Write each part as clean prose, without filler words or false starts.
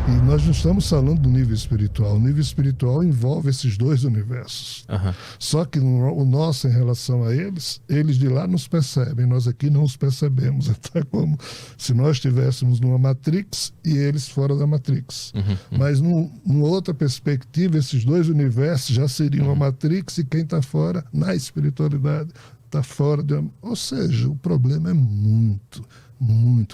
E nós não estamos falando do nível espiritual. O nível espiritual envolve esses dois universos. Aham. Só que o nosso, em relação a eles, eles de lá nos percebem, nós aqui não os percebemos. Então é como se nós estivéssemos numa Matrix e eles fora da Matrix. Mas numa outra perspectiva, esses dois universos já seriam a Matrix, e quem está fora, na espiritualidade, está fora de uma... Ou seja, o problema é muito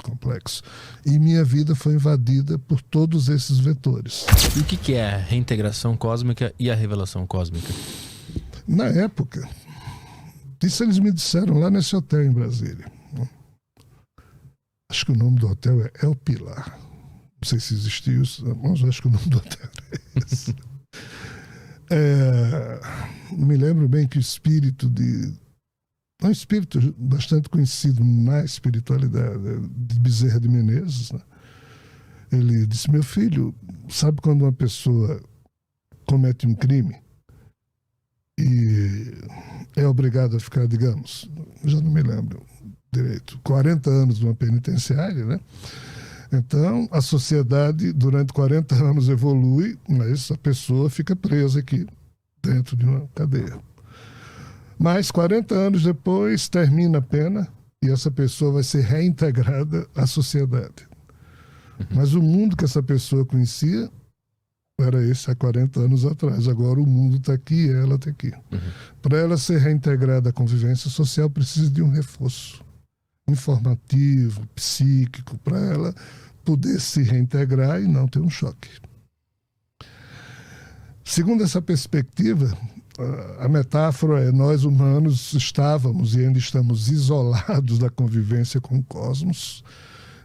complexo. E minha vida foi invadida por todos esses vetores. E o que é a reintegração cósmica e a revelação cósmica? Na época, isso eles me disseram lá nesse hotel em Brasília. Acho que o nome do hotel é El Pilar. Não sei se existiu isso, mas eu acho que o nome do hotel é esse. Me lembro bem que o espírito é um espírito bastante conhecido na espiritualidade, de Bezerra de Menezes, né? Ele disse: meu filho, sabe quando uma pessoa comete um crime e é obrigado a ficar, digamos, já não me lembro direito, 40 anos numa penitenciária, né? Então, a sociedade, durante 40 anos, evolui, mas a pessoa fica presa aqui, dentro de uma cadeia. Mas 40 anos depois, termina a pena e essa pessoa vai ser reintegrada à sociedade. Mas o mundo que essa pessoa conhecia era esse há 40 anos atrás. Agora o mundo está aqui e ela está aqui. Para ela ser reintegrada à convivência social, precisa de um reforço informativo, psíquico, para ela poder se reintegrar e não ter um choque. Segundo essa perspectiva, a metáfora é: nós humanos estávamos e ainda estamos isolados da convivência com o cosmos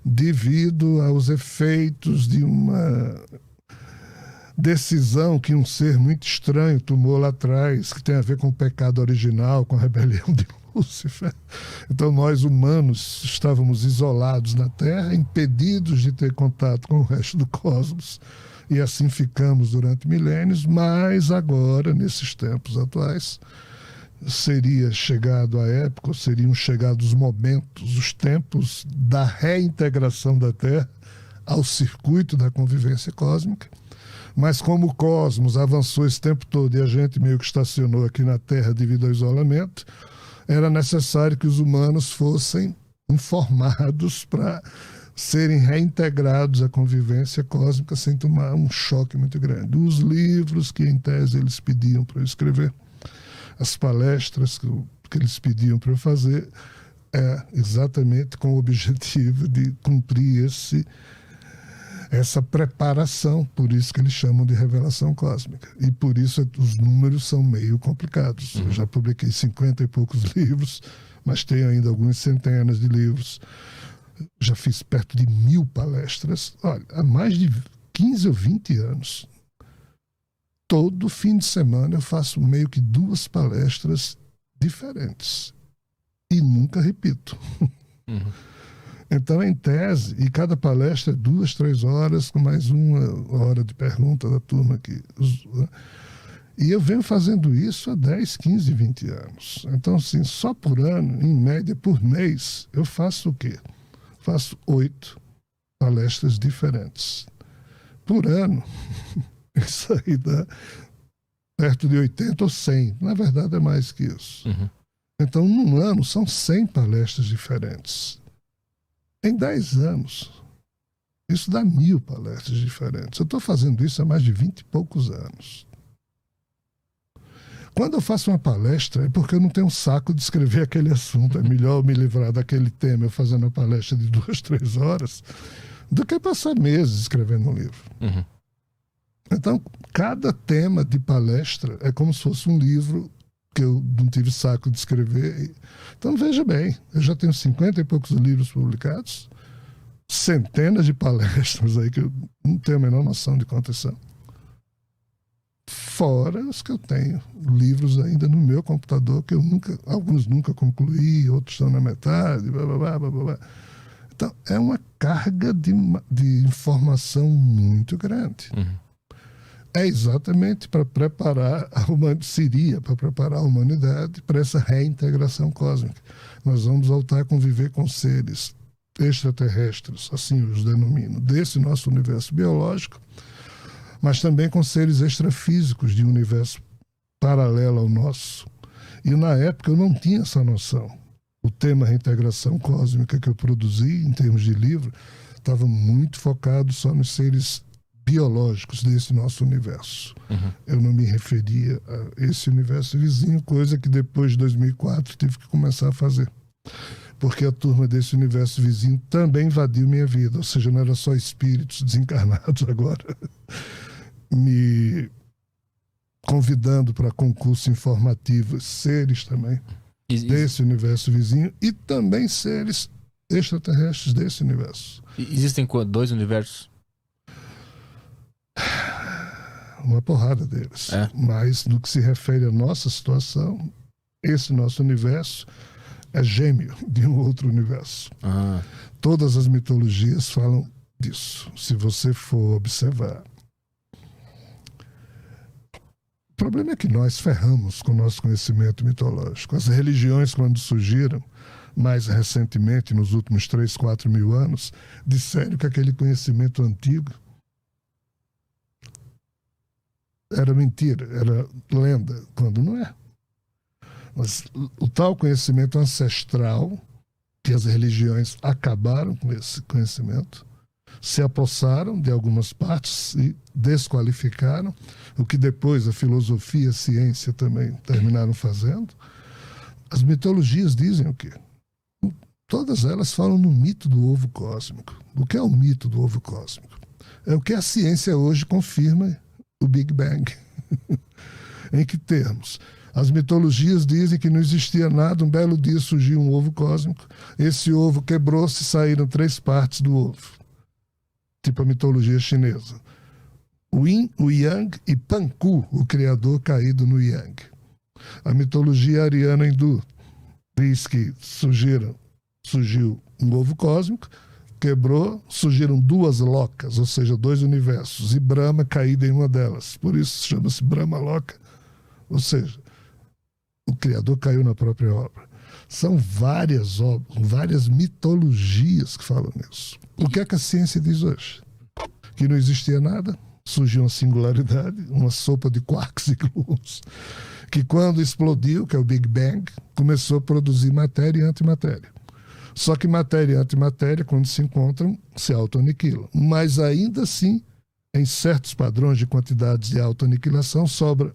devido aos efeitos de uma decisão que um ser muito estranho tomou lá atrás, que tem a ver com o pecado original, com a rebelião de Lúcifer. Então nós humanos estávamos isolados na Terra, impedidos de ter contato com o resto do cosmos, e assim ficamos durante milênios. Mas agora, nesses tempos atuais, seria chegado a época, seriam chegados os momentos, os tempos da reintegração da Terra ao circuito da convivência cósmica. Mas como o cosmos avançou esse tempo todo e a gente meio que estacionou aqui na Terra devido ao isolamento, era necessário que os humanos fossem informados para serem reintegrados à convivência cósmica sem tomar um choque muito grande. Os livros que, em tese, eles pediam para eu escrever, as palestras que eles pediam para eu fazer, exatamente com o objetivo de cumprir essa preparação. Por isso que eles chamam de revelação cósmica. E por isso os números são meio complicados. Eu já publiquei 50 e poucos livros, mas tenho ainda algumas centenas de livros. Já fiz perto de 1000 palestras. Olha, há mais de 15 ou 20 anos. Todo fim de semana eu faço meio que 2 palestras diferentes. E nunca repito. Então, em tese, e cada palestra é 2, 3 horas, com mais 1 hora de pergunta da turma aqui. E eu venho fazendo isso há 10, 15, 20 anos. Então, assim, só por ano, em média, por mês, eu faço o quê? Faço 8 palestras diferentes. Por ano, isso aí dá perto de 80 ou 100. Na verdade, é mais que isso. Então, num ano, são 100 palestras diferentes. Em 10 anos, isso dá 1000 palestras diferentes. Eu estou fazendo isso há mais de 20 e poucos anos. Quando eu faço uma palestra, é porque eu não tenho saco de escrever aquele assunto. É melhor eu me livrar daquele tema, eu fazendo uma palestra de 2, 3 horas, do que passar meses escrevendo um livro. Então, cada tema de palestra é como se fosse um livro que eu não tive saco de escrever. Então, veja bem, eu já tenho 50 e poucos livros publicados, centenas de palestras aí que eu não tenho a menor noção de quantas são. Fora os que eu tenho, livros ainda no meu computador, que alguns nunca concluí, outros estão na metade, blá, blá, blá, blá, blá. Então, é uma carga de informação muito grande. É exatamente para preparar a humanidade para essa reintegração cósmica. Nós vamos voltar a conviver com seres extraterrestres, assim os denomino, desse nosso universo biológico, mas também com seres extrafísicos de um universo paralelo ao nosso. E na época eu não tinha essa noção. O tema reintegração cósmica que eu produzi, em termos de livro, estava muito focado só nos seres biológicos desse nosso universo. Eu não me referia a esse universo vizinho, coisa que depois de 2004 tive que começar a fazer. Porque a turma desse universo vizinho também invadiu minha vida, ou seja, não era só espíritos desencarnados agora, me convidando para concurso informativo, seres também desse universo vizinho e também seres extraterrestres desse universo. Existem 2 universos? Uma porrada deles. Mas no que se refere à nossa situação, esse nosso universo é gêmeo de um outro universo. Todas as mitologias falam disso. Se você for observar. O problema é que nós ferramos com o nosso conhecimento mitológico. As religiões, quando surgiram, mais recentemente, nos últimos 3, 4 mil anos, disseram que aquele conhecimento antigo era mentira, era lenda, quando não é. Mas o tal conhecimento ancestral, que as religiões acabaram com esse conhecimento, se apossaram de algumas partes e desqualificaram, o que depois a filosofia e a ciência também terminaram fazendo. As mitologias dizem o quê? Todas elas falam no mito do ovo cósmico. O que é o mito do ovo cósmico? É o que a ciência hoje confirma, o Big Bang. Em que termos? As mitologias dizem que não existia nada, um belo dia surgiu um ovo cósmico, esse ovo quebrou-se e saíram 3 partes do ovo. Tipo a mitologia chinesa. O Yin, o Yang e Panku, o criador caído no Yang. A mitologia ariana hindu diz que surgiu um ovo cósmico, quebrou, surgiram 2 locas, ou seja, 2 universos, e Brahma caído em uma delas. Por isso chama-se Brahma Loka. Ou seja, o Criador caiu na própria obra. São várias obras, várias mitologias que falam nisso. O que é que a ciência diz hoje? Que não existia nada, surgiu uma singularidade, uma sopa de quarks e gluons, que quando explodiu, que é o Big Bang, começou a produzir matéria e antimatéria. Só que matéria e antimatéria, quando se encontram, se autoaniquilam. Mas ainda assim, em certos padrões de quantidades de autoaniquilação, sobra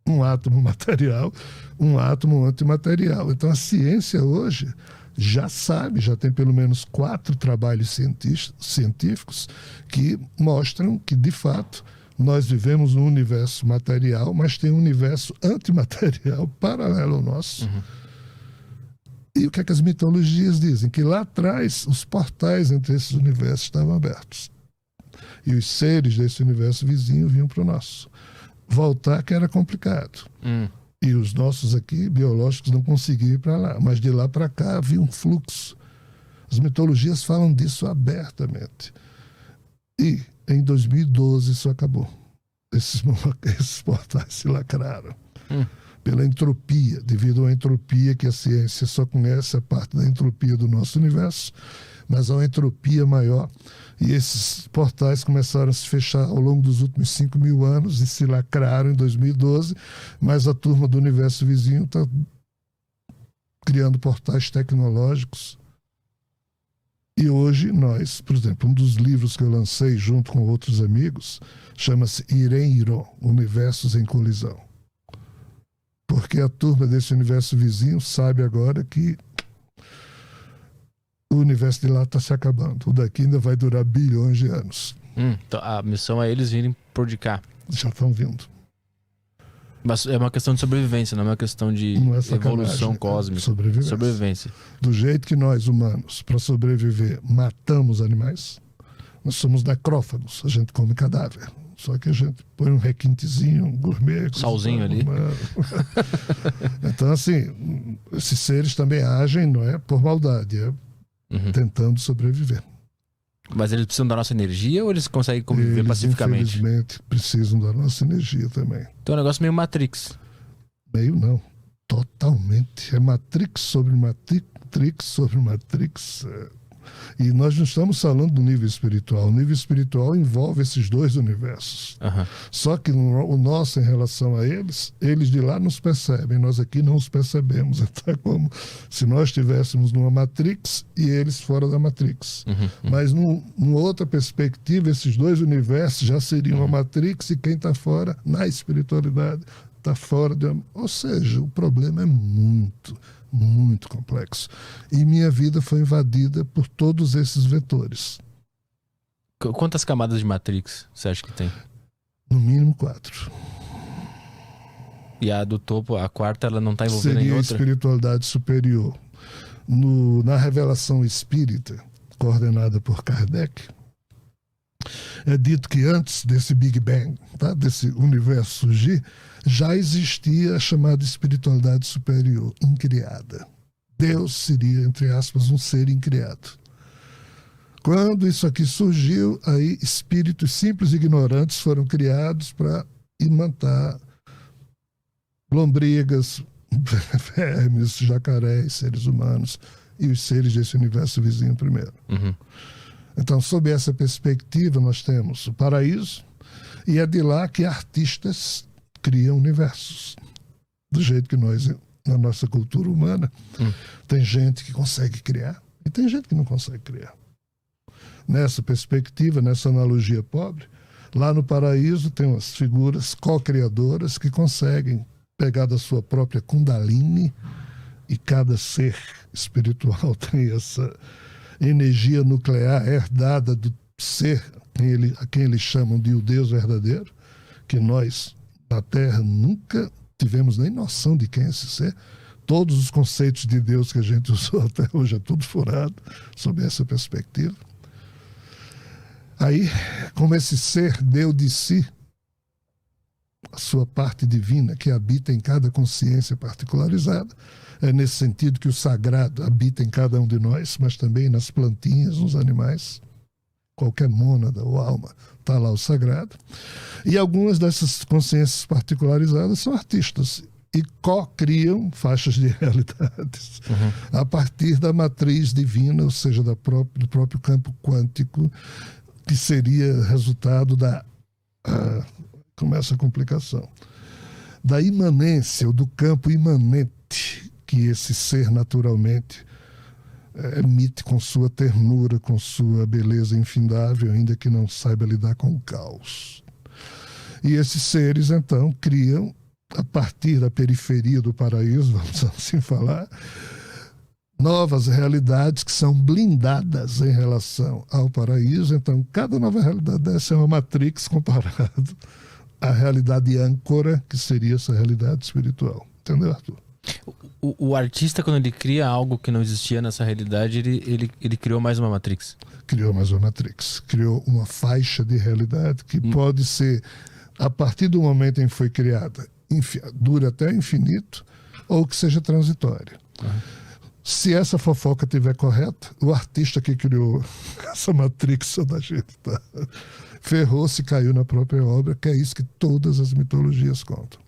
um átomo material, um átomo antimaterial. Então a ciência hoje já sabe, já tem pelo menos 4 trabalhos científicos que mostram que, de fato, nós vivemos num universo material, mas tem um universo antimaterial paralelo ao nosso. E o que é que as mitologias dizem? Que lá atrás os portais entre esses universos estavam abertos. E os seres desse universo vizinho vinham para o nosso. Voltar que era complicado. E os nossos aqui, biológicos, não conseguiam ir para lá. Mas de lá para cá havia um fluxo. As mitologias falam disso abertamente. E em 2012 isso acabou. Esses portais se lacraram. Pela entropia, devido à entropia que a ciência só conhece a parte da entropia do nosso universo, mas há uma entropia maior. E esses portais começaram a se fechar ao longo dos últimos 5 mil anos e se lacraram em 2012, mas a turma do universo vizinho está criando portais tecnológicos. E hoje nós, por exemplo, um dos livros que eu lancei junto com outros amigos, chama-se Iren-Iron, Universos em Colisão. Porque a turma desse universo vizinho sabe agora que o universo de lá está se acabando. O daqui ainda vai durar bilhões de anos. Então a missão é eles virem por de cá. Já estão vindo. Mas é uma questão de sobrevivência, não é uma questão de evolução cósmica. Sobrevivência. Do jeito que nós, humanos, para sobreviver, matamos animais, nós somos necrófagos, a gente come cadáver. Só que a gente põe um requintezinho, um gourmet. Salzinho ali. Então, assim, esses seres também agem, não é por maldade, é tentando sobreviver. Mas eles precisam da nossa energia ou eles conseguem conviver pacificamente? Infelizmente, precisam da nossa energia também. Então é um negócio meio Matrix. Meio não. Totalmente. É Matrix sobre Matrix sobre Matrix. E nós não estamos falando do nível espiritual. O nível espiritual envolve esses dois universos. Só que o nosso, em relação a eles de lá nos percebem, nós aqui não os percebemos. Então é como se nós estivéssemos numa Matrix e eles fora da Matrix. Mas numa outra perspectiva, esses dois universos já seriam a Matrix, e quem está fora, na espiritualidade, está fora de... Ou seja, o problema é muito, muito complexo. E minha vida foi invadida por todos esses vetores. Quantas camadas de Matrix você acha que tem? No mínimo 4. E a do topo, a quarta, ela não está envolvida Seria em outra? Seria a espiritualidade superior. Na revelação espírita, coordenada por Kardec, é dito que antes desse Big Bang, tá, desse universo surgir, já existia a chamada espiritualidade superior, incriada. Deus seria, entre aspas, um ser incriado. Quando isso aqui surgiu, aí espíritos simples e ignorantes foram criados para imantar lombrigas, vermes, jacarés, seres humanos e os seres desse universo vizinho primeiro. Então, sob essa perspectiva, nós temos o paraíso, e é de lá que artistas criam universos. Do jeito que nós, na nossa cultura humana, tem gente que consegue criar e tem gente que não consegue criar. Nessa perspectiva, nessa analogia pobre, lá no paraíso tem umas figuras co-criadoras que conseguem pegar da sua própria Kundalini, e cada ser espiritual tem essa energia nuclear herdada do ser a quem eles chamam de o Deus verdadeiro, que nós, na Terra, nunca tivemos nem noção de quem é esse ser. Todos os conceitos de Deus que a gente usou até hoje é tudo furado, sob essa perspectiva. Aí, como esse ser deu de si a sua parte divina, que habita em cada consciência particularizada, é nesse sentido que o sagrado habita em cada um de nós, mas também nas plantinhas, nos animais. Qualquer mônada ou alma, está lá o sagrado. E algumas dessas consciências particularizadas são artistas e co-criam faixas de realidades a partir da matriz divina, ou seja, do próprio campo quântico, que seria resultado da... começa a complicação. Da imanência, ou do campo imanente que esse ser naturalmente emite com sua ternura, com sua beleza infindável, ainda que não saiba lidar com o caos. E esses seres, então, criam, a partir da periferia do paraíso, vamos assim falar, novas realidades que são blindadas em relação ao paraíso. Então, cada nova realidade dessa é uma matrix comparado à realidade âncora, que seria essa realidade espiritual. Entendeu, Arthur? O artista, quando ele cria algo que não existia nessa realidade, ele criou mais uma Matrix. Criou mais uma Matrix. Criou uma faixa de realidade que pode ser, a partir do momento em que foi criada, dura até infinito, ou que seja transitória. Se essa fofoca estiver correta, o artista que criou essa Matrix da gente ferrou-se, caiu na própria obra, que é isso que todas as mitologias contam.